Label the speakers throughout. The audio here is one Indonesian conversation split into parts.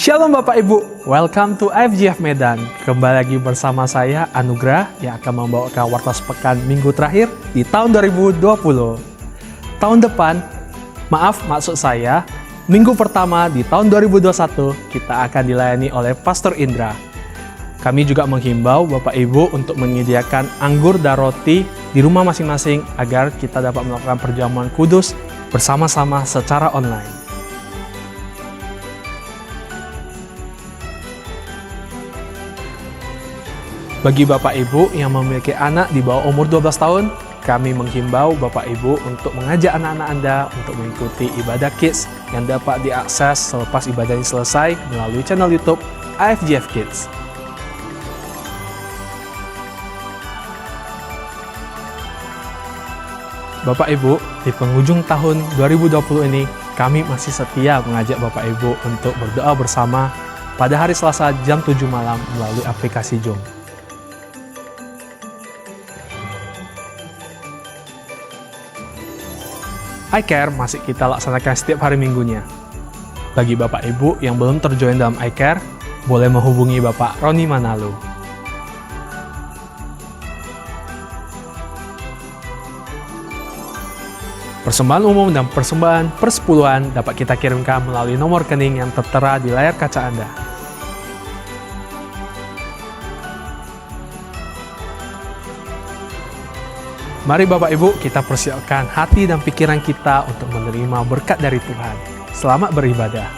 Speaker 1: Shalom Bapak Ibu, welcome to IFGF Medan. Kembali lagi bersama saya Anugrah yang akan membawakan warta sepekan minggu terakhir di tahun 2020. Tahun depan, maksud saya, minggu pertama di tahun 2021 kita akan dilayani oleh Pastor Indra. Kami juga menghimbau Bapak Ibu untuk menyediakan anggur dan roti di rumah masing-masing agar kita dapat melakukan perjamuan kudus bersama-sama secara online. Bagi Bapak Ibu yang memiliki anak di bawah umur 12 tahun, kami menghimbau Bapak Ibu untuk mengajak anak-anak Anda untuk mengikuti ibadah Kids yang dapat diakses selepas ibadah ini selesai melalui channel YouTube IFGF Kids. Bapak Ibu, di penghujung tahun 2020 ini, kami masih setia mengajak Bapak Ibu untuk berdoa bersama pada hari Selasa jam 7 malam melalui aplikasi Zoom. iCare masih kita laksanakan setiap hari minggunya. Bagi Bapak Ibu yang belum terjoin dalam iCare, boleh menghubungi Bapak Roni Manalo. Persembahan umum dan persembahan persepuluhan dapat kita kirimkan melalui nomor rekening yang tertera di layar kaca Anda. Mari Bapak Ibu kita persiapkan hati dan pikiran kita untuk menerima berkat dari Tuhan. Selamat beribadah.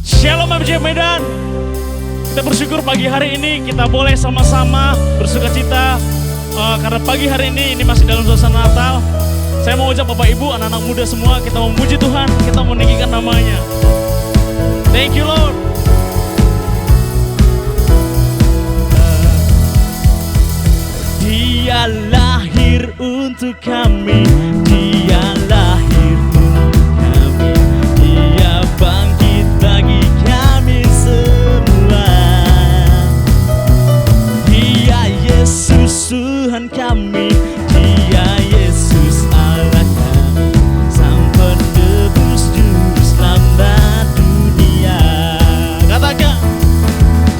Speaker 2: Shalom IFGF Medan. Kita bersyukur pagi hari ini kita boleh sama-sama bersukacita karena pagi hari ini masih dalam suasana Natal. Saya mau ucap Bapak Ibu, anak-anak muda semua, kita memuji Tuhan, kita meninggikan namanya. Thank you Lord. Dia lahir untuk kami, Dia lahir untuk kami, Dia bangkit bagi kami semua. Dia Yesus Tuhan kami, Dia Yesus Allah kami, Sang Penebus Juru Selamat dunia. Katakan,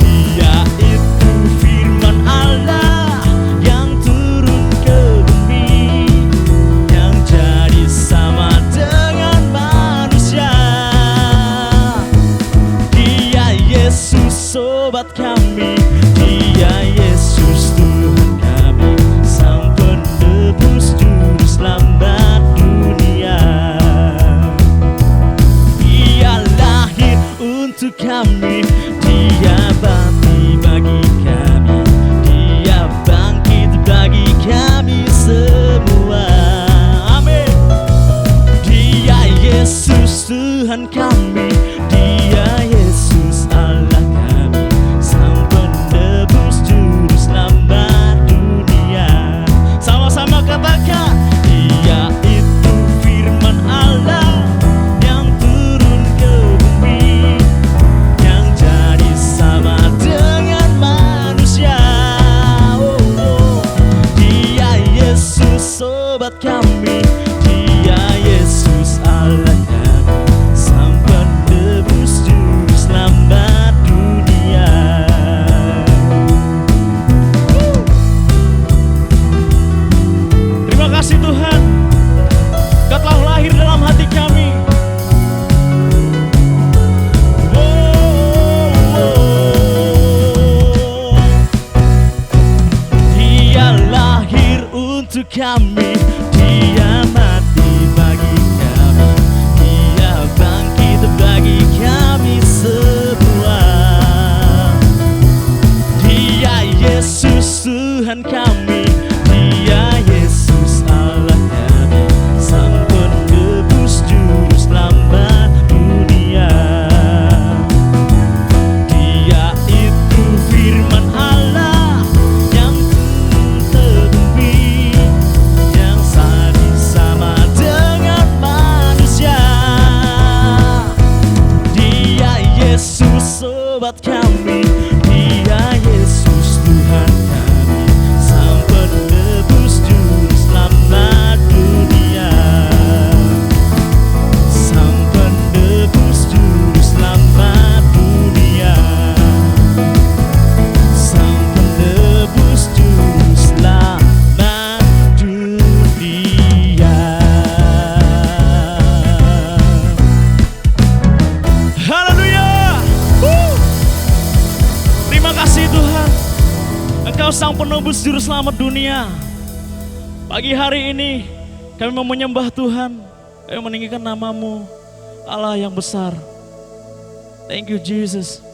Speaker 2: Dia itu firman Allah sobat kami, Dia Yesus Tuhan kami, Sang Penebus Juru Selamat dunia. Dia lahir untuk kami, Dia mati bagi kami, Dia bangkit bagi kami semua. Amin. Dia Yesus Tuhan kami, Dia Yesus Allah kami, Sang Penebus Juru Selamat dunia. Sama-sama katakan, Dia itu firman Allah yang turun ke bumi, yang jadi sama dengan manusia. Dia Yesus sobat kami, Dia Yesus Allah kami, Sang Penebus Juru Selamat dunia. Terima kasih Tuhan, Kau telah lahir dalam hati kami. Dia lahir untuk kami, Dia mati bagi kami, Dia bangkit bagi kami semua. Dia Yesus Tuhan kami, Dia Yesus Allah kami, Sang Penebus Juru Selamat dunia. Dia itu firman Allah yang turun ke bumi, yang sama dengan manusia. Dia Yesus sobat kami, Dia Yesus Tuhan kami, Sang Penebus Juru Selamat dunia. Sang Penebus penebus juru selamat dunia. Pagi hari ini kami mau menyembah Tuhan, kami meninggikan nama-Mu, Allah yang besar. Thank you Jesus.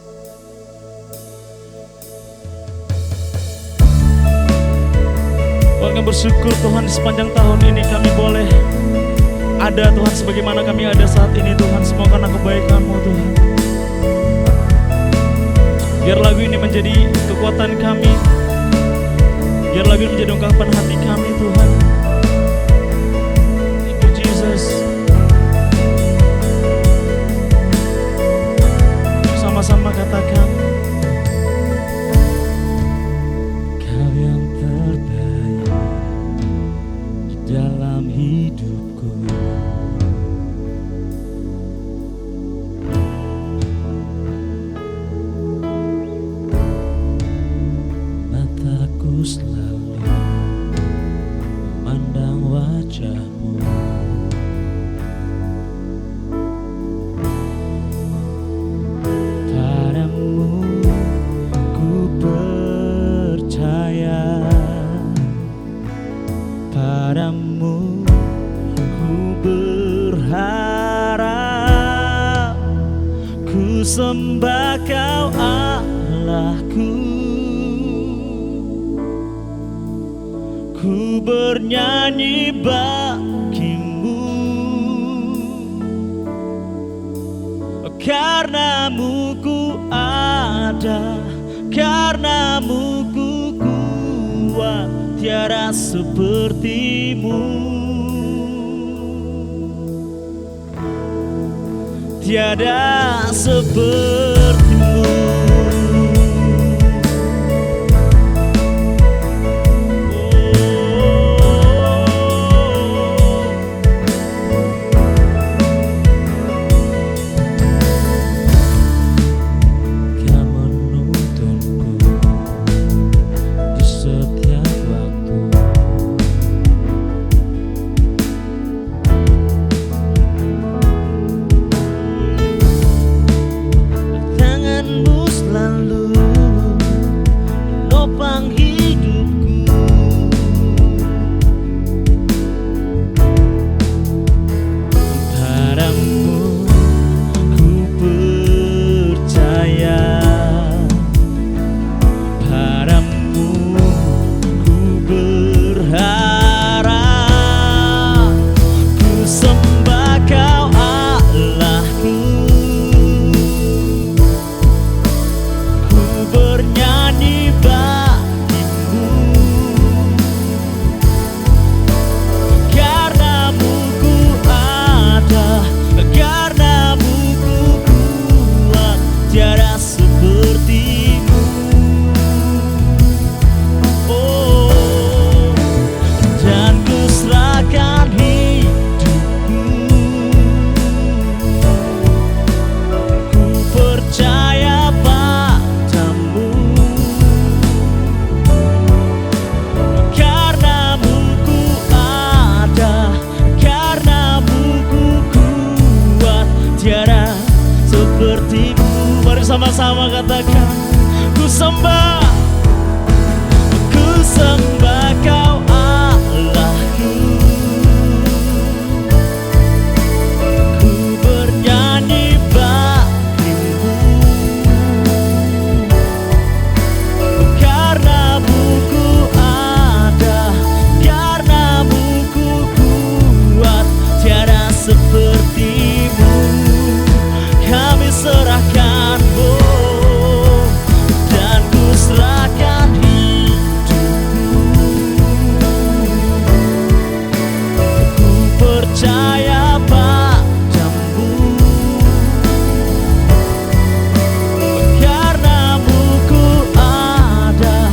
Speaker 2: Kami bersyukur Tuhan sepanjang tahun ini kami boleh ada Tuhan sebagaimana kami ada saat ini Tuhan, semua karena kebaikan-Mu Tuhan. Biar lagu ini menjadi kekuatan kami, biar lagu ini menjadi ungkapan hati kami Tuhan. Thank you Jesus. Sama-sama katakan, Kau yang terbaik di dalam hidupku. Mataku selalu memandang wajah-Mu. Padamu ku percaya, padamu ku berharap, ku sembah Kau Allahku, ku bernyanyi bagi-Mu, karena-Mu ku ada, karena-Mu ku kuat, tiada seperti-Mu, tiada seperti-Mu. Sama-sama katakan, ku sembah Kau Allahku, ku bernyanyi bagi-Mu, karena-Mu ku ada, karena-Mu ku kuat, tiada seperti-Mu, kami serahkan dan ku serahkan hidupku, ku percaya padamu, karena-Mu ku ada,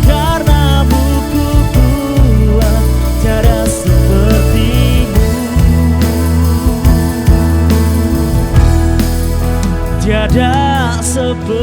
Speaker 2: karena-Mu ku kuat, tiada seperti-Mu, tiada seperti-Mu.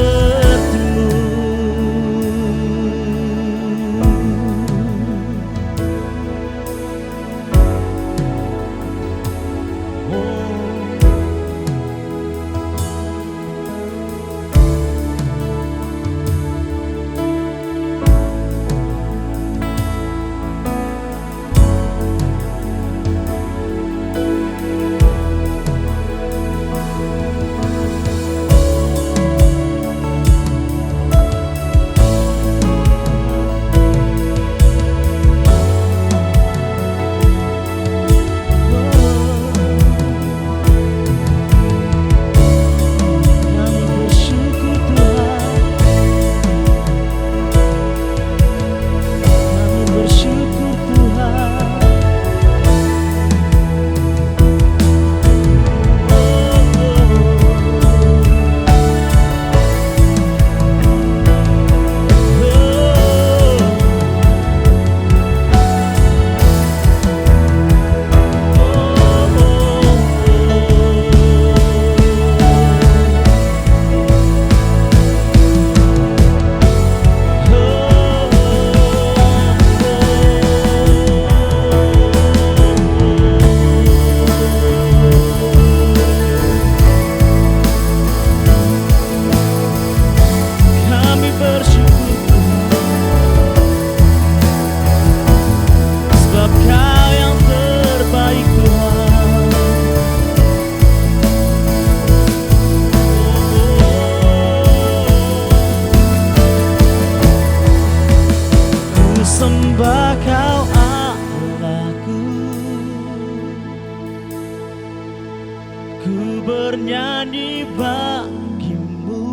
Speaker 2: ku bernyanyi bagimu.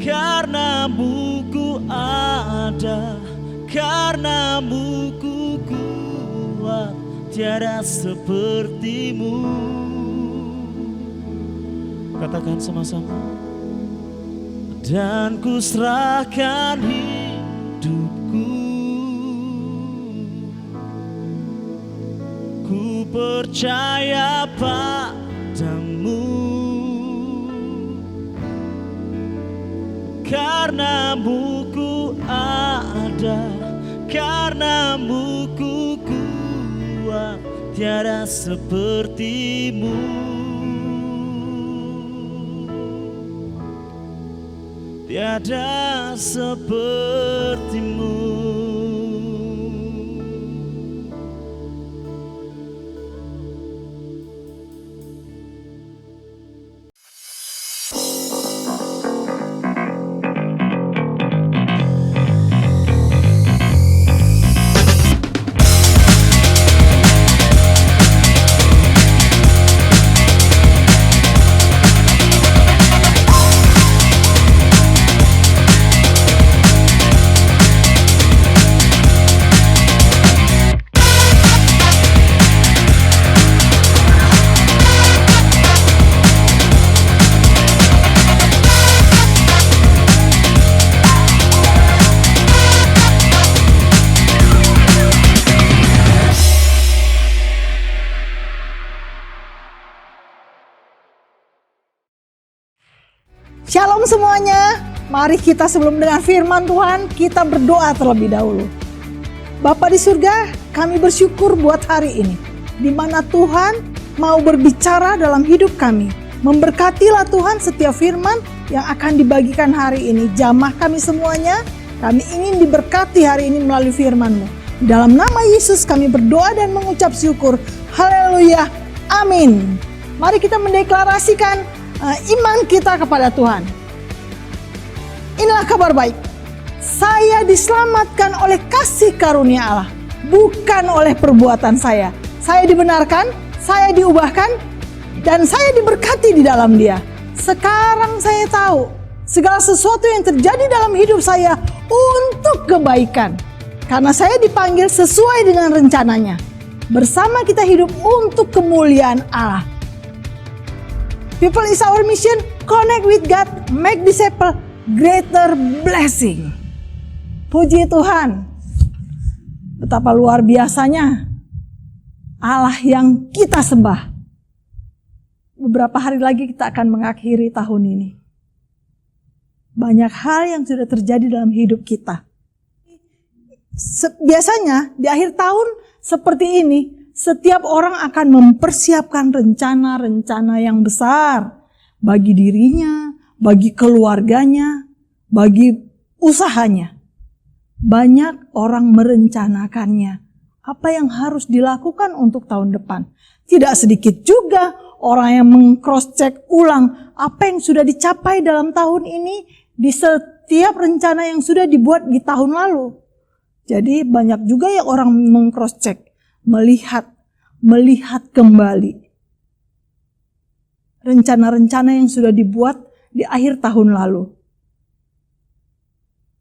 Speaker 2: Karenamu ku ada, karenamu ku kuat, tiada sepertimu. Katakan sama-sama. Dan ku serahkan hidupku, ku percaya padamu. Karenamu ku ada, karenamu ku kuat, tiada sepertimu. Tiada sepertimu.
Speaker 3: Shalom semuanya, mari kita sebelum mendengar firman Tuhan, kita berdoa terlebih dahulu. Bapa di surga, kami bersyukur buat hari ini, di mana Tuhan mau berbicara dalam hidup kami. Memberkatilah Tuhan setiap firman yang akan dibagikan hari ini. Jamah kami semuanya, kami ingin diberkati hari ini melalui firman-Mu. Dalam nama Yesus kami berdoa dan mengucap syukur. Haleluya, amin. Mari kita mendeklarasikan iman kita kepada Tuhan. Inilah kabar baik. Saya diselamatkan oleh kasih karunia Allah, bukan oleh perbuatan saya. Saya dibenarkan, saya diubahkan, dan saya diberkati di dalam Dia. Sekarang saya tahu segala sesuatu yang terjadi dalam hidup saya untuk kebaikan. Karena saya dipanggil sesuai dengan rencananya. Bersama kita hidup untuk kemuliaan Allah. People is our mission, connect with God, make disciple, greater blessing. Puji Tuhan, betapa luar biasanya Allah yang kita sembah. Beberapa hari lagi kita akan mengakhiri tahun ini. Banyak hal yang sudah terjadi dalam hidup kita. Biasanya di akhir tahun seperti ini, setiap orang akan mempersiapkan rencana-rencana yang besar bagi dirinya, bagi keluarganya, bagi usahanya. Banyak orang merencanakannya. Apa yang harus dilakukan untuk tahun depan. Tidak sedikit juga orang yang meng-cross-check ulang apa yang sudah dicapai dalam tahun ini di setiap rencana yang sudah dibuat di tahun lalu. Jadi banyak juga yang orang meng-cross-check. Melihat kembali rencana-rencana yang sudah dibuat di akhir tahun lalu.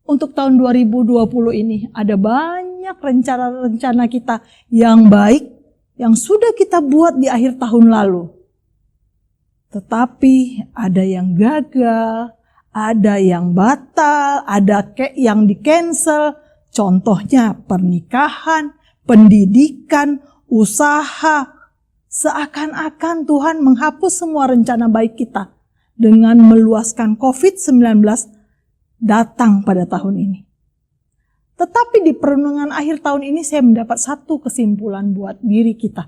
Speaker 3: Untuk tahun 2020 ini ada banyak rencana-rencana kita yang baik yang sudah kita buat di akhir tahun lalu. Tetapi ada yang gagal, ada yang batal, ada yang di-cancel. Contohnya pernikahan, pendidikan, usaha. Seakan-akan Tuhan menghapus semua rencana baik kita dengan meluaskan COVID-19 datang pada tahun ini. Tetapi di perenungan akhir tahun ini saya mendapat satu kesimpulan buat diri kita.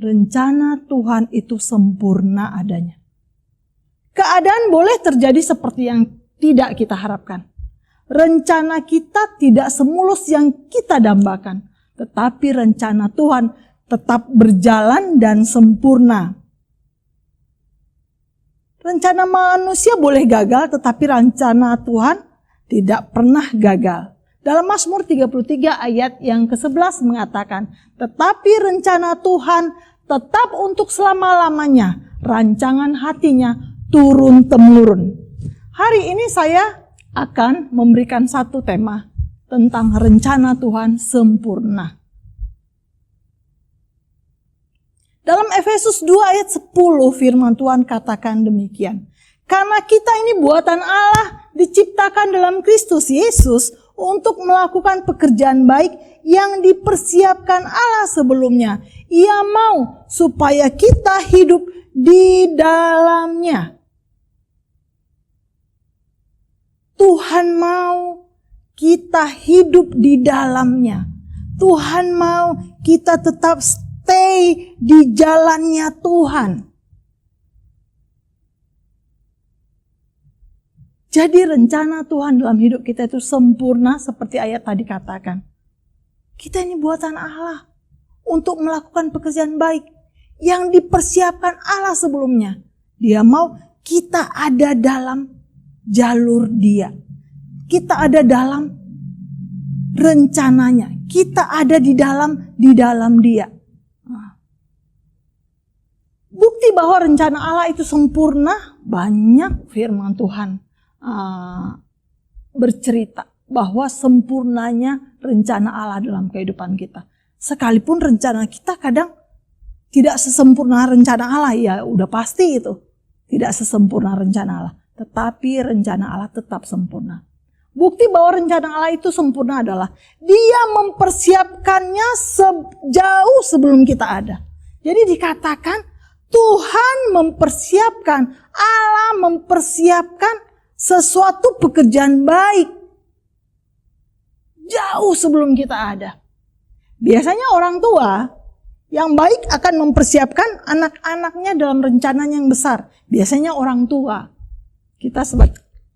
Speaker 3: Rencana Tuhan itu sempurna adanya. Keadaan boleh terjadi seperti yang tidak kita harapkan. Rencana kita tidak semulus yang kita dambakan. Tetapi rencana Tuhan tetap berjalan dan sempurna. Rencana manusia boleh gagal, tetapi rencana Tuhan tidak pernah gagal. Dalam Mazmur 33 ayat yang ke-11 mengatakan, tetapi rencana Tuhan tetap untuk selama-lamanya, rancangan hatinya turun-temurun. Hari ini saya akan memberikan satu tema tentang rencana Tuhan sempurna. Dalam Efesus 2 ayat 10 firman Tuhan katakan demikian. Karena kita ini buatan Allah, diciptakan dalam Kristus Yesus untuk melakukan pekerjaan baik yang dipersiapkan Allah sebelumnya. Ia mau supaya kita hidup di dalamnya. Tuhan mau kita hidup di dalamnya. Tuhan mau kita tetap stay di jalannya Tuhan. Jadi rencana Tuhan dalam hidup kita itu sempurna seperti ayat tadi katakan. Kita ini buatan Allah untuk melakukan pekerjaan baik yang dipersiapkan Allah sebelumnya. Dia mau kita ada dalam jalur Dia. Kita ada dalam rencananya. Kita ada di dalam Dia. Bukti bahwa rencana Allah itu sempurna, banyak firman Tuhan bercerita bahwa sempurnanya rencana Allah dalam kehidupan kita. Sekalipun rencana kita kadang tidak sesempurna rencana Allah, ya udah pasti itu. Tidak sesempurna rencana Allah, tetapi rencana Allah tetap sempurna. Bukti bahwa rencana Allah itu sempurna adalah Dia mempersiapkannya jauh sebelum kita ada. Jadi dikatakan Tuhan mempersiapkan, Allah mempersiapkan sesuatu pekerjaan baik jauh sebelum kita ada. Biasanya orang tua yang baik akan mempersiapkan anak-anaknya dalam rencananya yang besar. Biasanya orang tua. Kita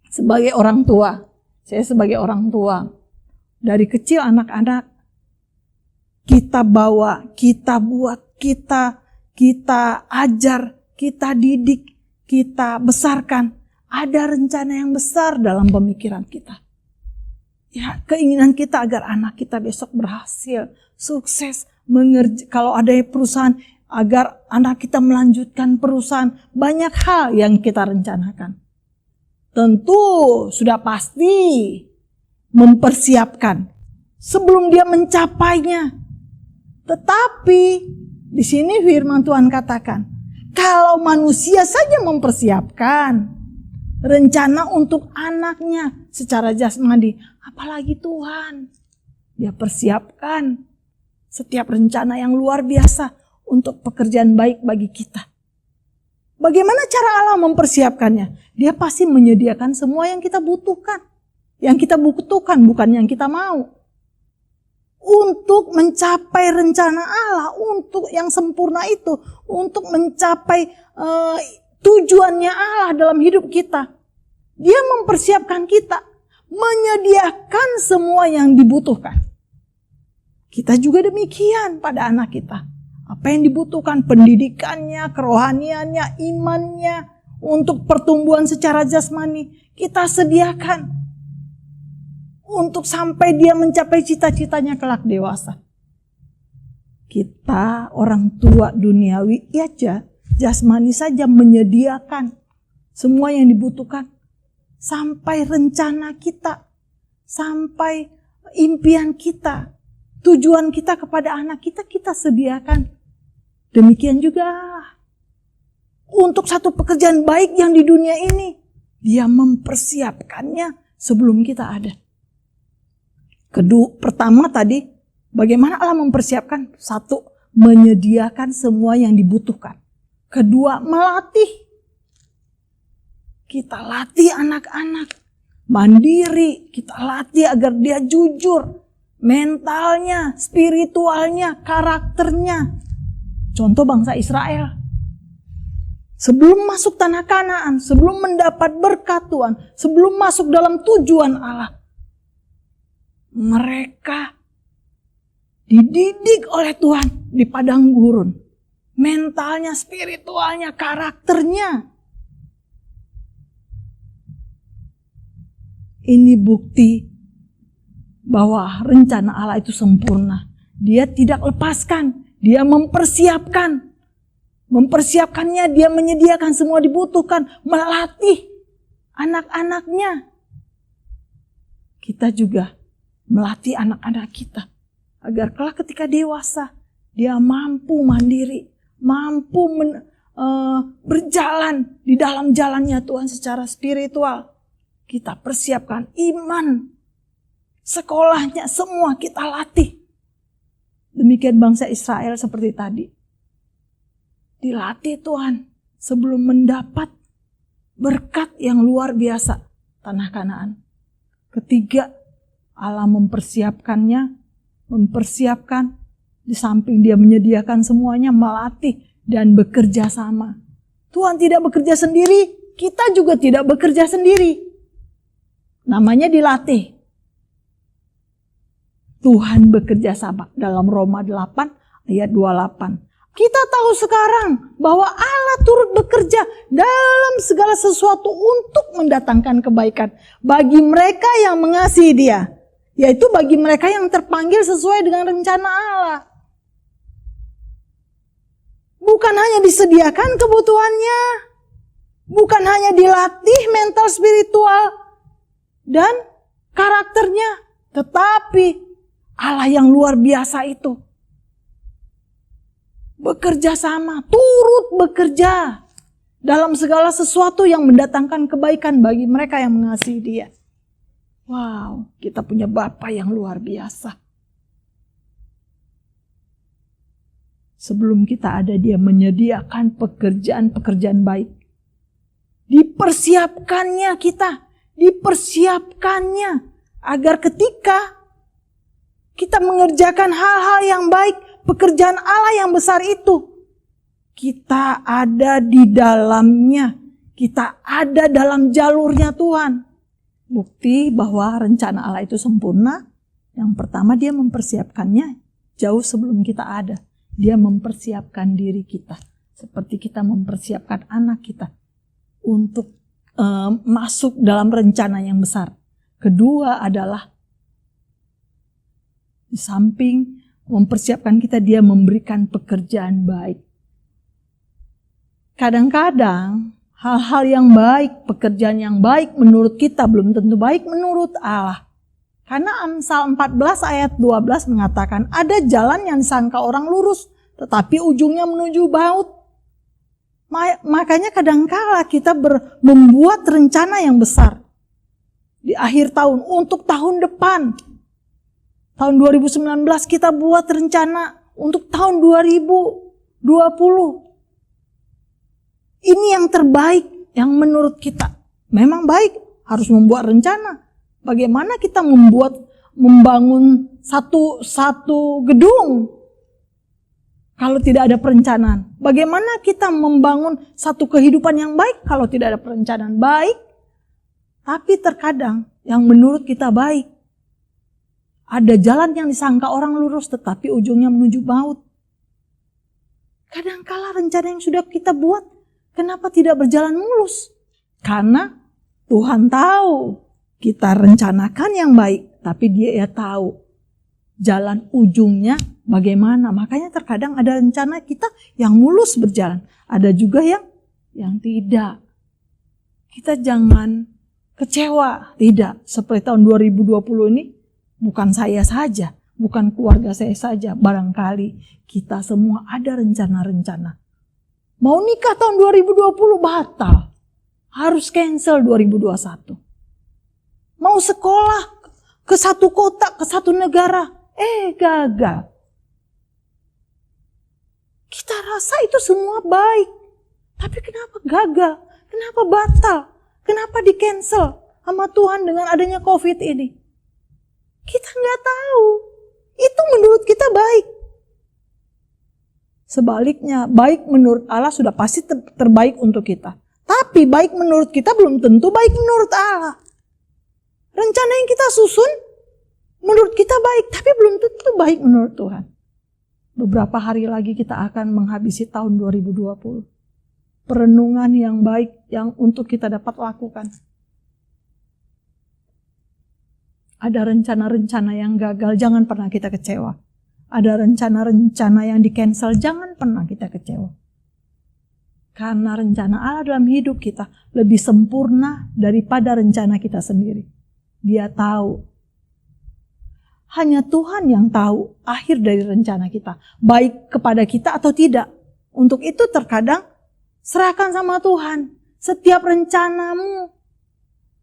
Speaker 3: sebagai orang tua, saya sebagai orang tua, dari kecil anak-anak kita bawa, kita buat, kita ajar, kita didik, kita besarkan. Ada rencana yang besar dalam pemikiran kita. Ya, keinginan kita agar anak kita besok berhasil, sukses, kalau ada perusahaan, agar anak kita melanjutkan perusahaan. Banyak hal yang kita rencanakan. Tentu sudah pasti mempersiapkan sebelum dia mencapainya. Tetapi di sini firman Tuhan katakan, kalau manusia saja mempersiapkan rencana untuk anaknya secara jasmani, apalagi Tuhan. Dia persiapkan setiap rencana yang luar biasa untuk pekerjaan baik bagi kita. Bagaimana cara Allah mempersiapkannya? Dia pasti menyediakan semua yang kita butuhkan. Yang kita butuhkan bukan yang kita mau. Untuk mencapai rencana Allah, untuk yang sempurna itu, untuk mencapai tujuannya Allah dalam hidup kita. Dia mempersiapkan kita, menyediakan semua yang dibutuhkan. Kita juga demikian pada anak kita. Apa yang dibutuhkan, pendidikannya, kerohaniannya, imannya, untuk pertumbuhan secara jasmani, kita sediakan. Untuk sampai dia mencapai cita-citanya kelak dewasa. Kita orang tua duniawi aja, jasmani saja menyediakan semua yang dibutuhkan. Sampai rencana kita, sampai impian kita, tujuan kita kepada anak kita, kita sediakan. Demikian juga untuk satu pekerjaan baik yang di dunia ini, Dia mempersiapkannya sebelum kita ada. Pertama tadi, bagaimana Allah mempersiapkan? Satu, menyediakan semua yang dibutuhkan. Kedua, melatih. Kita latih anak-anak mandiri, kita latih agar dia jujur, mentalnya, spiritualnya, karakternya. Contoh bangsa Israel. Sebelum masuk tanah Kanaan, sebelum mendapat berkat Tuhan, sebelum masuk dalam tujuan Allah, mereka dididik oleh Tuhan di padang gurun. Mentalnya, spiritualnya, karakternya. Ini bukti bahwa rencana Allah itu sempurna. Dia tidak lepaskan, dia mempersiapkan. Mempersiapkannya, dia menyediakan semua dibutuhkan, melatih anak-anaknya. Kita juga melatih anak-anak kita agar kelak ketika dewasa dia mampu mandiri, mampu berjalan di dalam jalannya Tuhan secara spiritual. Kita persiapkan iman, sekolahnya semua kita latih. Demikian bangsa Israel seperti tadi. Dilatih Tuhan sebelum mendapat berkat yang luar biasa tanah Kanaan. Ketiga, Allah mempersiapkannya, mempersiapkan di samping dia menyediakan semuanya, melatih dan bekerja sama. Tuhan tidak bekerja sendiri, kita juga tidak bekerja sendiri. Namanya dilatih. Tuhan bekerja sama dalam Roma 8 ayat 28. Kita tahu sekarang bahwa Allah turut bekerja dalam segala sesuatu untuk mendatangkan kebaikan bagi mereka yang mengasihi Dia, yaitu bagi mereka yang terpanggil sesuai dengan rencana Allah. Bukan hanya disediakan kebutuhannya, bukan hanya dilatih mental spiritual dan karakternya, tetapi Allah yang luar biasa itu bekerja sama, turut bekerja dalam segala sesuatu yang mendatangkan kebaikan bagi mereka yang mengasihi Dia. Wow, kita punya Bapa yang luar biasa. Sebelum kita ada, Dia menyediakan pekerjaan-pekerjaan baik. Dipersiapkannya kita, dipersiapkannya agar ketika kita mengerjakan hal-hal yang baik, pekerjaan Allah yang besar itu, kita ada di dalamnya. Kita ada dalam jalurnya Tuhan. Bukti bahwa rencana Allah itu sempurna. Yang pertama, Dia mempersiapkannya jauh sebelum kita ada. Dia mempersiapkan diri kita. Seperti kita mempersiapkan anak kita untuk masuk dalam rencana yang besar. Kedua adalah di samping mempersiapkan kita, Dia memberikan pekerjaan baik. Kadang-kadang hal-hal yang baik, pekerjaan yang baik menurut kita belum tentu baik menurut Allah. Karena Amsal 14 ayat 12 mengatakan ada jalan yang disangka orang lurus, tetapi ujungnya menuju maut. Makanya kadang-kala kita membuat rencana yang besar di akhir tahun untuk tahun depan. Tahun 2019 kita buat rencana untuk tahun 2020. Ini yang terbaik yang menurut kita. Memang baik, harus membuat rencana. Bagaimana kita membangun satu gedung kalau tidak ada perencanaan? Bagaimana kita membangun satu kehidupan yang baik kalau tidak ada perencanaan? Baik, tapi terkadang yang menurut kita baik, ada jalan yang disangka orang lurus tetapi ujungnya menuju maut. Kadangkala rencana yang sudah kita buat, kenapa tidak berjalan mulus? Karena Tuhan tahu kita rencanakan yang baik, tapi Dia tahu jalan ujungnya bagaimana. Makanya terkadang ada rencana kita yang mulus berjalan, ada juga yang tidak. Kita jangan kecewa, tidak. Seperti tahun 2020 ini, bukan saya saja, bukan keluarga saya saja. Barangkali kita semua ada rencana-rencana. Mau nikah tahun 2020 batal. Harus cancel 2021. Mau sekolah ke satu kota, ke satu negara. Gagal. Kita rasa itu semua baik. Tapi kenapa gagal? Kenapa batal? Kenapa di cancel sama Tuhan dengan adanya COVID ini? Kita nggak tahu. Itu menurut kita baik. Sebaliknya, baik menurut Allah sudah pasti terbaik untuk kita. Tapi baik menurut kita belum tentu baik menurut Allah. Rencana yang kita susun menurut kita baik, tapi belum tentu baik menurut Tuhan. Beberapa hari lagi kita akan menghabisi tahun 2020. Perenungan yang baik yang untuk kita dapat lakukan. Ada rencana-rencana yang gagal, jangan pernah kita kecewa. Ada rencana-rencana yang di-cancel, jangan pernah kita kecewa. Karena rencana Allah dalam hidup kita lebih sempurna daripada rencana kita sendiri. Dia tahu. Hanya Tuhan yang tahu akhir dari rencana kita. Baik kepada kita atau tidak. Untuk itu terkadang serahkan sama Tuhan. Setiap rencanamu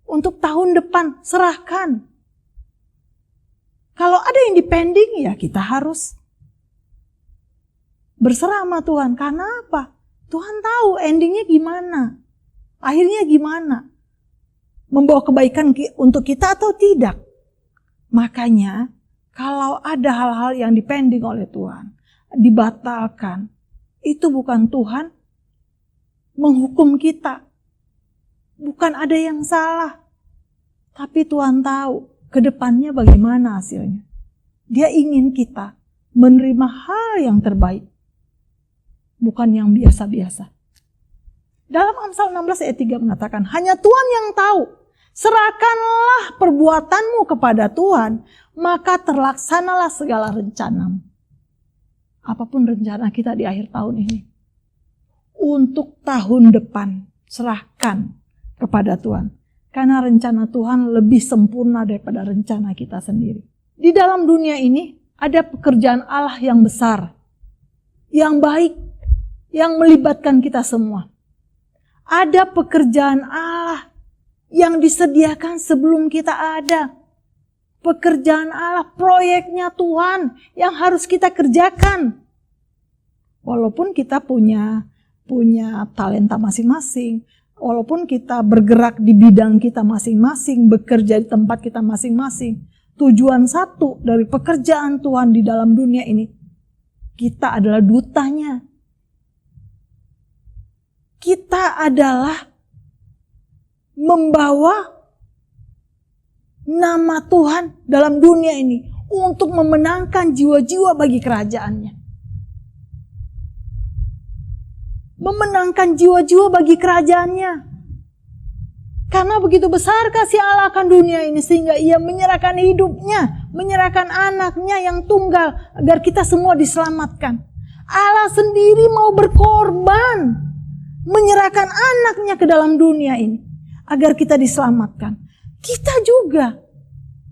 Speaker 3: untuk tahun depan serahkan. Kalau ada yang dipending ya kita harus berserah sama Tuhan. Karena apa? Tuhan tahu endingnya gimana. Akhirnya gimana. Membawa kebaikan untuk kita atau tidak. Makanya kalau ada hal-hal yang dipending oleh Tuhan. Dibatalkan. Itu bukan Tuhan menghukum kita. Bukan ada yang salah. Tapi Tuhan tahu ke depannya bagaimana hasilnya. Dia ingin kita menerima hal yang terbaik. Bukan yang biasa-biasa. Dalam Amsal 16 ayat 3 mengatakan, hanya Tuhan yang tahu. Serahkanlah perbuatanmu kepada Tuhan, maka terlaksanalah segala rencanamu. Apapun rencana kita di akhir tahun ini. Untuk tahun depan, serahkan kepada Tuhan. Karena rencana Tuhan lebih sempurna daripada rencana kita sendiri. Di dalam dunia ini, ada pekerjaan Allah yang besar. Yang baik. Yang melibatkan kita semua. Ada pekerjaan Allah yang disediakan sebelum kita ada. Pekerjaan Allah, proyeknya Tuhan yang harus kita kerjakan. Walaupun kita punya talenta masing-masing. Walaupun kita bergerak di bidang kita masing-masing, bekerja di tempat kita masing-masing. Tujuan satu dari pekerjaan Tuhan di dalam dunia ini, kita adalah dutanya. Kita adalah membawa nama Tuhan dalam dunia ini untuk memenangkan jiwa-jiwa bagi kerajaannya. Memenangkan jiwa-jiwa bagi kerajaannya. Karena begitu besar kasih Allah akan dunia ini sehingga ia menyerahkan hidupnya, menyerahkan anaknya yang tunggal agar kita semua diselamatkan. Allah sendiri mau berkorban. Menyerahkan anaknya ke dalam dunia ini. Agar kita diselamatkan. Kita juga.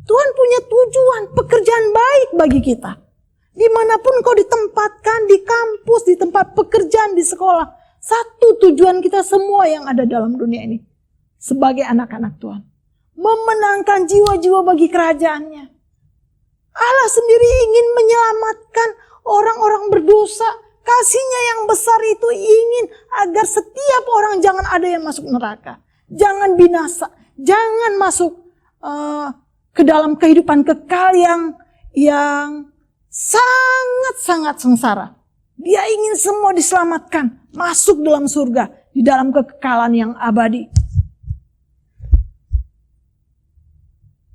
Speaker 3: Tuhan punya tujuan, pekerjaan baik bagi kita. Dimanapun kau ditempatkan, di kampus, di tempat pekerjaan, di sekolah. Satu tujuan kita semua yang ada dalam dunia ini. Sebagai anak-anak Tuhan. Memenangkan jiwa-jiwa bagi kerajaannya. Allah sendiri ingin menyelamatkan orang-orang berdosa. Kasihnya yang besar itu ingin agar setiap orang jangan ada yang masuk neraka. Jangan binasa. Jangan masuk ke dalam kehidupan kekal yang sangat-sangat sengsara. Dia ingin semua diselamatkan. Masuk dalam surga. Di dalam kekekalan yang abadi.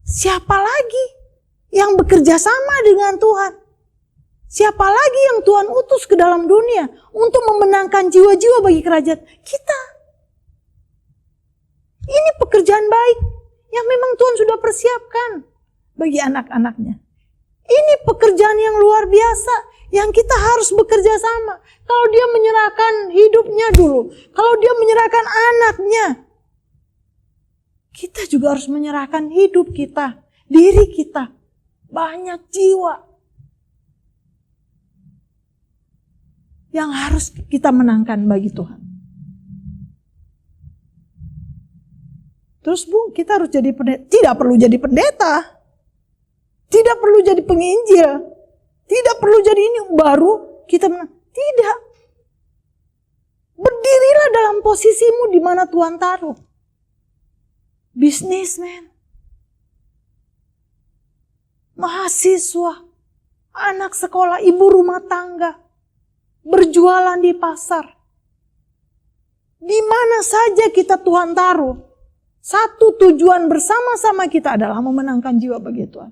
Speaker 3: Siapa lagi yang bekerja sama dengan Tuhan? Siapa lagi yang Tuhan utus ke dalam dunia untuk memenangkan jiwa-jiwa bagi kerajaan? Kita. Ini pekerjaan baik yang memang Tuhan sudah persiapkan bagi anak-anaknya. Ini pekerjaan yang luar biasa yang kita harus bekerja sama. Kalau dia menyerahkan hidupnya dulu, kalau dia menyerahkan anaknya, kita juga harus menyerahkan hidup kita, diri kita. Banyak jiwa yang harus kita menangkan bagi Tuhan. Terus Bu, kita harus jadi pendeta. Tidak perlu jadi pendeta. Tidak perlu jadi penginjil. Tidak perlu jadi ini baru kita menang. Tidak. Berdirilah dalam posisimu di mana Tuhan taruh. Businessman. Mahasiswa. Anak sekolah, ibu rumah tangga. Berjualan di pasar. Di mana saja kita Tuhan taruh. Satu tujuan bersama-sama kita adalah memenangkan jiwa bagi Tuhan.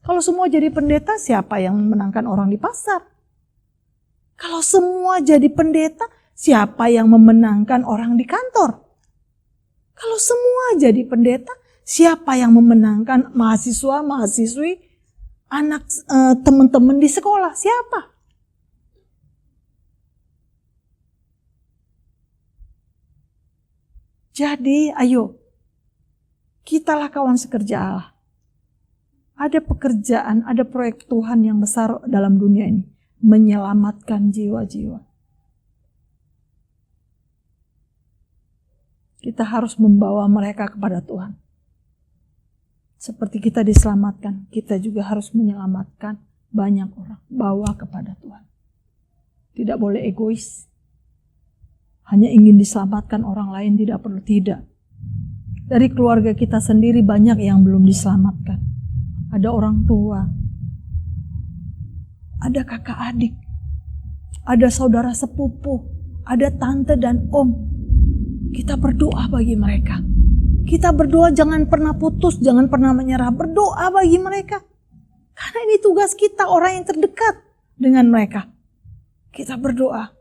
Speaker 3: Kalau semua jadi pendeta, siapa yang memenangkan orang di pasar? Kalau semua jadi pendeta, siapa yang memenangkan orang di kantor? Kalau semua jadi pendeta, Siapa yang memenangkan mahasiswa, mahasiswi, anak teman-teman di sekolah? Siapa? Jadi ayo, kitalah kawan sekerja Allah. Ada pekerjaan, ada proyek Tuhan yang besar dalam dunia ini. Menyelamatkan jiwa-jiwa. Kita harus membawa mereka kepada Tuhan. Seperti kita diselamatkan, kita juga harus menyelamatkan banyak orang. Bawa kepada Tuhan. Tidak boleh egois. Hanya ingin diselamatkan orang lain, tidak perlu, tidak. Dari keluarga kita sendiri banyak yang belum diselamatkan. Ada orang tua, ada kakak adik, ada saudara sepupu, ada tante dan om. Kita berdoa bagi mereka. Kita berdoa jangan pernah putus, jangan pernah menyerah. Berdoa bagi mereka. Karena ini tugas kita, orang yang terdekat dengan mereka. Kita berdoa.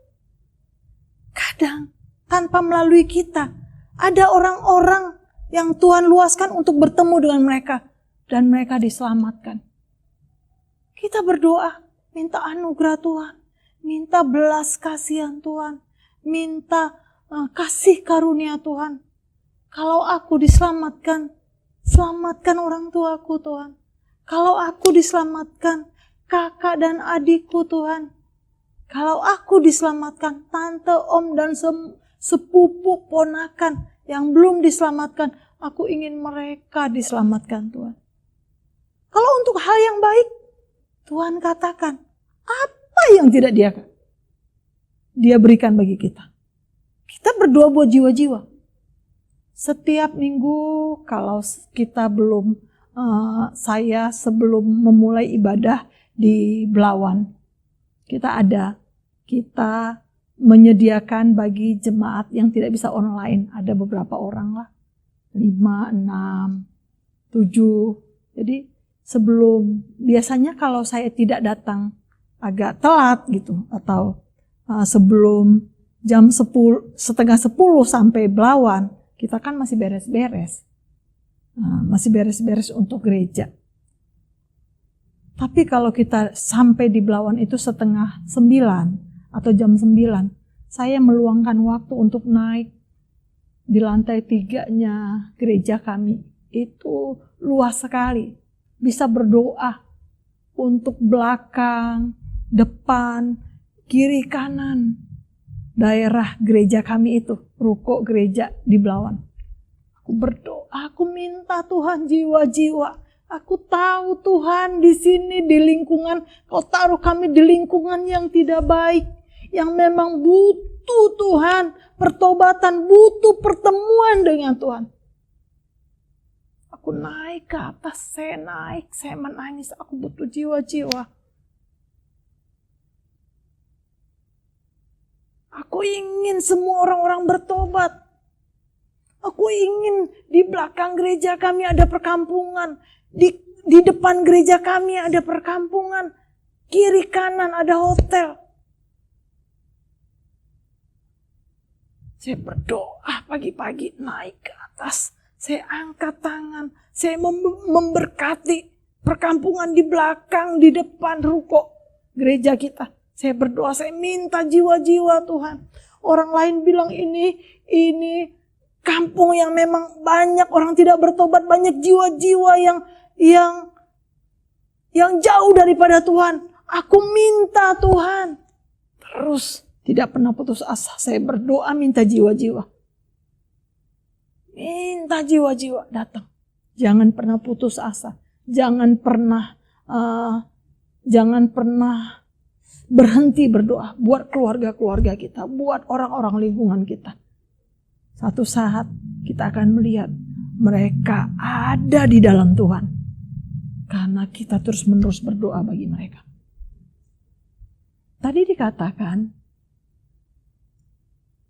Speaker 3: Kadang tanpa melalui kita, ada orang-orang yang Tuhan luaskan untuk bertemu dengan mereka. Dan mereka diselamatkan. Kita berdoa, minta anugerah Tuhan. Minta belas kasihan Tuhan. Minta kasih karunia Tuhan. Kalau aku diselamatkan, selamatkan orang tuaku Tuhan. Kalau aku diselamatkan, kakak dan adikku Tuhan. Kalau aku diselamatkan, tante, om, dan sepupu, ponakan yang belum diselamatkan, aku ingin mereka diselamatkan Tuhan. Kalau untuk hal yang baik, Tuhan katakan, apa yang tidak dia berikan bagi kita. Kita berdoa buat jiwa-jiwa. Setiap minggu kalau kita belum, saya sebelum memulai ibadah di Belawan, kita menyediakan bagi jemaat yang tidak bisa online. Ada beberapa orang lah, 5, 6, 7. Jadi biasanya kalau saya tidak datang agak telat gitu, atau sebelum jam 9:30 sampai Belawan, kita kan masih beres-beres. Masih beres-beres untuk gereja. Tapi kalau kita sampai di Belawan itu 8:30 atau jam 9, saya meluangkan waktu untuk naik di lantai 3-nya gereja kami. Itu luas sekali. Bisa berdoa untuk belakang, depan, kiri, kanan. Daerah gereja kami itu, ruko gereja di Belawan. Aku berdoa, aku minta Tuhan jiwa-jiwa. Aku tahu Tuhan di sini, di lingkungan, Kau taruh kami di lingkungan yang tidak baik. Yang memang butuh Tuhan, pertobatan, butuh pertemuan dengan Tuhan. Aku naik ke atas, saya menangis, aku butuh jiwa-jiwa. Aku ingin semua orang-orang bertobat. Aku ingin di belakang gereja kami ada perkampungan. Di depan gereja kami ada perkampungan. Kiri kanan ada hotel. Saya berdoa pagi-pagi naik ke atas. Saya angkat tangan. Saya memberkati perkampungan di belakang, di depan ruko gereja kita. Saya berdoa, saya minta jiwa-jiwa Tuhan. Orang lain bilang ini kampung yang memang banyak orang tidak bertobat, banyak jiwa-jiwa yang jauh daripada Tuhan. Aku minta Tuhan. Terus tidak pernah putus asa. Saya berdoa minta jiwa-jiwa. Minta jiwa-jiwa datang. Jangan pernah putus asa. Jangan pernah berhenti berdoa buat keluarga-keluarga kita, buat orang-orang lingkungan kita. Satu saat kita akan melihat mereka ada di dalam Tuhan. Karena kita terus-menerus berdoa bagi mereka. Tadi dikatakan,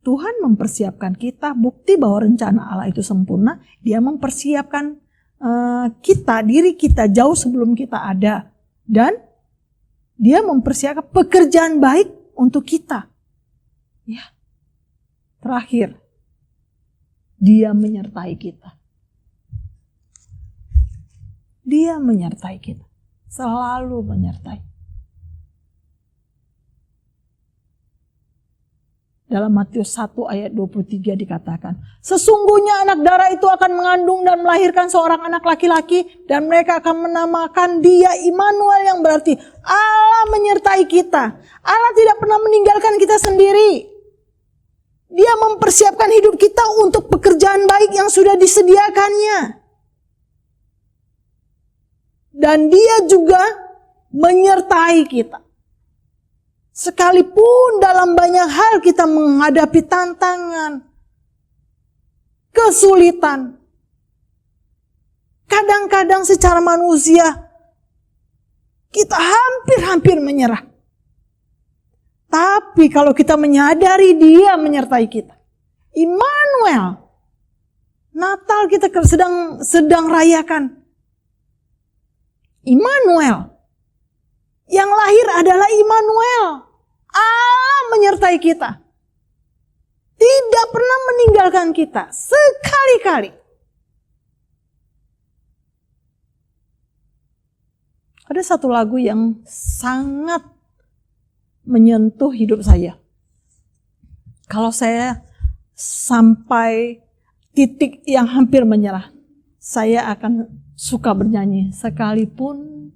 Speaker 3: Tuhan mempersiapkan kita, bukti bahwa rencana Allah itu sempurna. Dia mempersiapkan diri kita jauh sebelum kita ada. Dan Dia mempersiapkan pekerjaan baik untuk kita. Ya. Terakhir, Dia menyertai kita. Dia menyertai kita, selalu menyertai. Dalam Matius 1 ayat 23 dikatakan, sesungguhnya anak darah itu akan mengandung dan melahirkan seorang anak laki-laki, dan mereka akan menamakan dia Immanuel, yang berarti Allah menyertai kita. Allah tidak pernah meninggalkan kita sendiri. Dia mempersiapkan hidup kita untuk pekerjaan baik yang sudah disediakannya. Dan dia juga menyertai kita. Sekalipun dalam banyak hal kita menghadapi tantangan, kesulitan. Kadang-kadang secara manusia kita hampir-hampir menyerah. Tapi kalau kita menyadari dia menyertai kita, Immanuel, Natal kita sedang rayakan. Immanuel, yang lahir adalah Immanuel. Allah menyertai kita. Tidak pernah meninggalkan kita sekali-kali. Ada satu lagu yang sangat menyentuh hidup saya. Kalau saya sampai titik yang hampir menyerah, saya akan suka bernyanyi. Sekalipun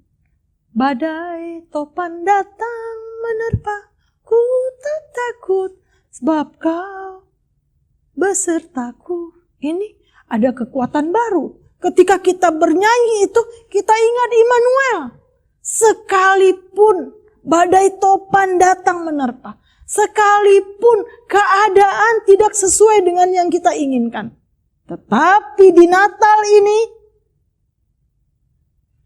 Speaker 3: badai topan datang menerpa, ku tak takut sebab kau besertaku. Ini ada kekuatan baru. Ketika kita bernyanyi itu, kita ingat Immanuel. Sekalipun badai topan datang menerpa, sekalipun keadaan tidak sesuai dengan yang kita inginkan, tetapi di Natal ini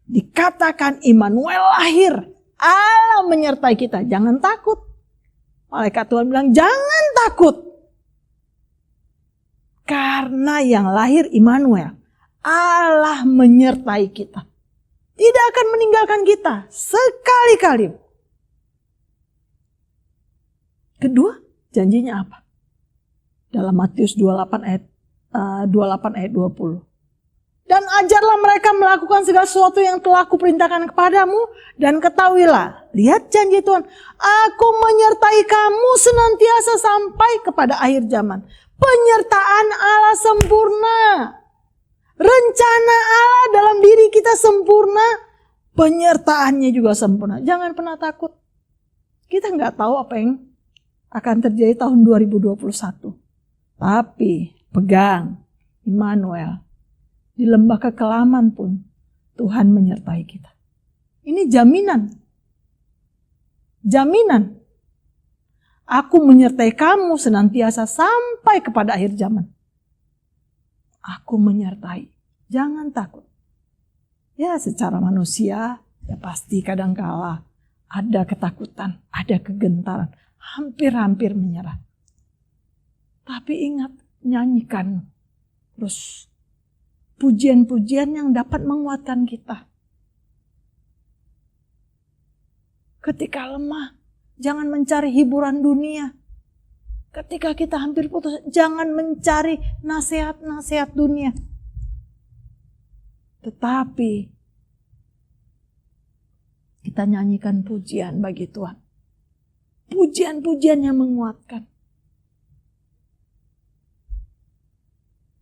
Speaker 3: dikatakan Immanuel lahir. Allah menyertai kita. Jangan takut. Malaikat Tuhan bilang jangan takut. Karena yang lahir Immanuel. Allah menyertai kita. Tidak akan meninggalkan kita sekali-kali. Kedua, janjinya apa? Dalam Matius 28 ayat 20. Dan ajarlah mereka melakukan segala sesuatu yang telah kuperintahkan kepadamu, dan ketahuilah, lihat janji Tuhan, aku menyertai kamu senantiasa sampai kepada akhir zaman. Penyertaan Allah sempurna. Rencana Allah dalam diri kita sempurna, penyertaannya juga sempurna. Jangan pernah takut. Kita nggak tahu apa yang akan terjadi tahun 2021. Tapi pegang Immanuel. Di lembah kekelaman pun Tuhan menyertai kita. Ini jaminan. Jaminan. Aku menyertai kamu senantiasa sampai kepada akhir zaman. Aku menyertai. Jangan takut. Ya secara manusia ya pasti kadangkala ada ketakutan, ada kegentaran. Hampir-hampir menyerah. Tapi ingat, nyanyikan terus pujian-pujian yang dapat menguatkan kita. Ketika lemah, jangan mencari hiburan dunia. Ketika kita hampir putus, jangan mencari nasihat-nasihat dunia. Tetapi kita nyanyikan pujian bagi Tuhan. Pujian-pujian yang menguatkan.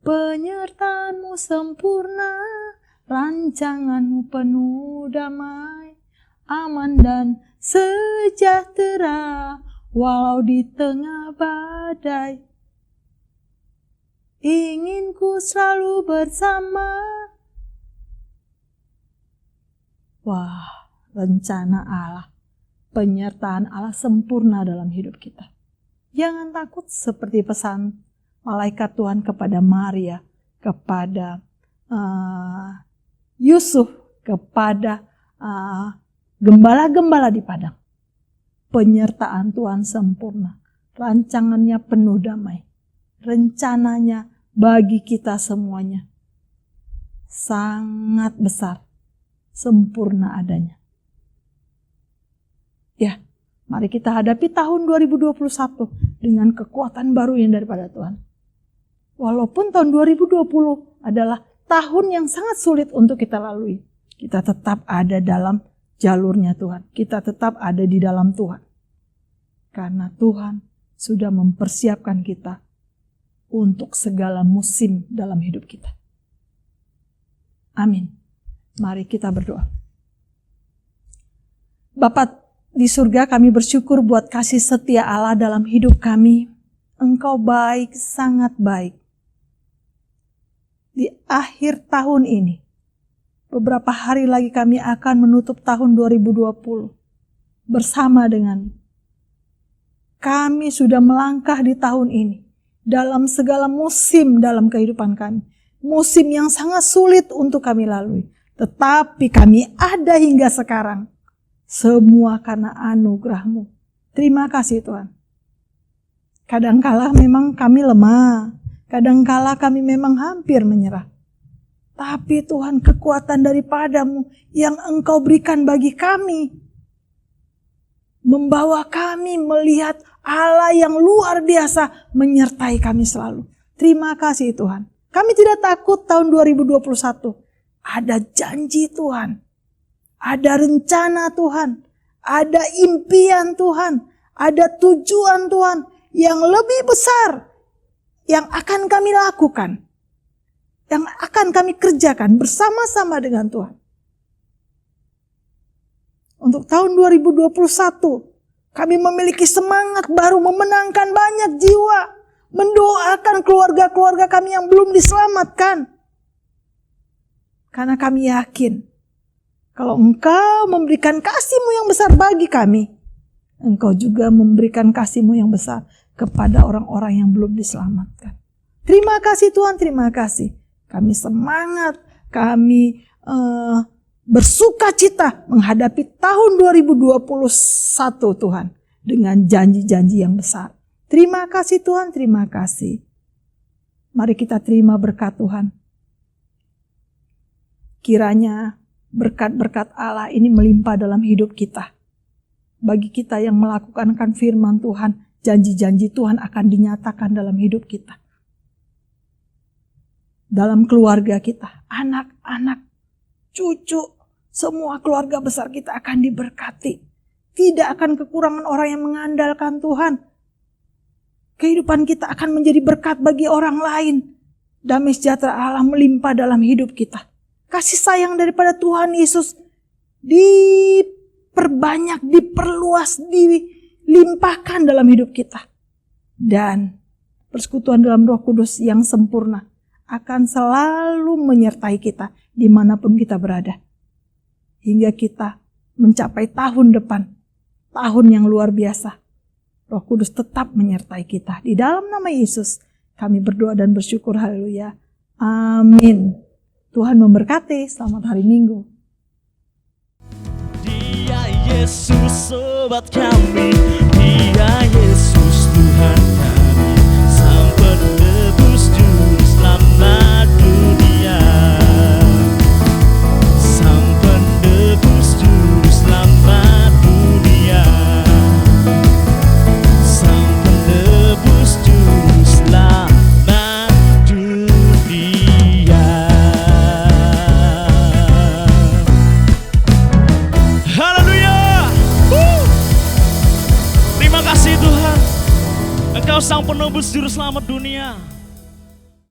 Speaker 3: Penyertaanmu sempurna, rancanganmu penuh damai, aman dan sejahtera, walau di tengah badai. Ingin ku selalu bersama. Wah, rencana Allah, penyertaan Allah sempurna dalam hidup kita. Jangan takut seperti pesan malaikat Tuhan kepada Maria, kepada Yusuf, kepada gembala-gembala di padang. Penyertaan Tuhan sempurna, rancangannya penuh damai, rencananya bagi kita semuanya sangat besar, sempurna adanya. Ya, mari kita hadapi tahun 2021 dengan kekuatan baru yang daripada Tuhan. Walaupun tahun 2020 adalah tahun yang sangat sulit untuk kita lalui. Kita tetap ada dalam jalurnya Tuhan. Kita tetap ada di dalam Tuhan. Karena Tuhan sudah mempersiapkan kita untuk segala musim dalam hidup kita. Amin. Mari kita berdoa. Bapa di surga, kami bersyukur buat kasih setia Allah dalam hidup kami. Engkau baik, sangat baik. Di akhir tahun ini, beberapa hari lagi kami akan menutup tahun 2020 bersama dengan kami sudah melangkah di tahun ini dalam segala musim dalam kehidupan kami. Musim yang sangat sulit untuk kami lalui. Tetapi kami ada hingga sekarang. Semua karena anugerah-Mu. Terima kasih Tuhan. Kadangkala memang kami lemah. Kadangkala kami memang hampir menyerah. Tapi Tuhan, kekuatan daripada-Mu yang Engkau berikan bagi kami membawa kami melihat Allah yang luar biasa menyertai kami selalu. Terima kasih Tuhan. Kami tidak takut tahun 2021. Ada janji Tuhan. Ada rencana Tuhan. Ada impian Tuhan. Ada tujuan Tuhan yang lebih besar yang akan kami lakukan. Yang akan kami kerjakan bersama-sama dengan Tuhan. Untuk tahun 2021, kami memiliki semangat baru memenangkan banyak jiwa. Mendoakan keluarga-keluarga kami yang belum diselamatkan. Karena kami yakin, kalau Engkau memberikan kasih-Mu yang besar bagi kami, Engkau juga memberikan kasih-Mu yang besar kepada orang-orang yang belum diselamatkan. Terima kasih Tuhan, terima kasih. Kami semangat, kami bersuka cita menghadapi tahun 2021 Tuhan. Dengan janji-janji yang besar. Terima kasih Tuhan, terima kasih. Mari kita terima berkat Tuhan. Kiranya berkat-berkat Allah ini melimpah dalam hidup kita. Bagi kita yang melakukan firman Tuhan, janji-janji Tuhan akan dinyatakan dalam hidup kita. Dalam keluarga kita, anak-anak, cucu, semua keluarga besar kita akan diberkati. Tidak akan kekurangan orang yang mengandalkan Tuhan. Kehidupan kita akan menjadi berkat bagi orang lain. Damai sejahtera Allah melimpah dalam hidup kita. Kasih sayang daripada Tuhan Yesus diperbanyak, diperluas, dilimpahkan dalam hidup kita. Dan persekutuan dalam Roh Kudus yang sempurna akan selalu menyertai kita dimanapun kita berada. Hingga kita mencapai tahun depan, tahun yang luar biasa. Roh Kudus tetap menyertai kita. Di dalam nama Yesus kami berdoa dan bersyukur, haleluya. Amin. Tuhan memberkati, selamat hari Minggu.
Speaker 2: Dia Yesus sobat kami, Dia Yesus Tuhan kami, Sang penebus juru selamat dunia, Sang penebus juru selamat dunia, Sang penebus juru selamat dunia. Haleluya. Terima kasih Tuhan. Engkau Sang penebus juru selamat dunia.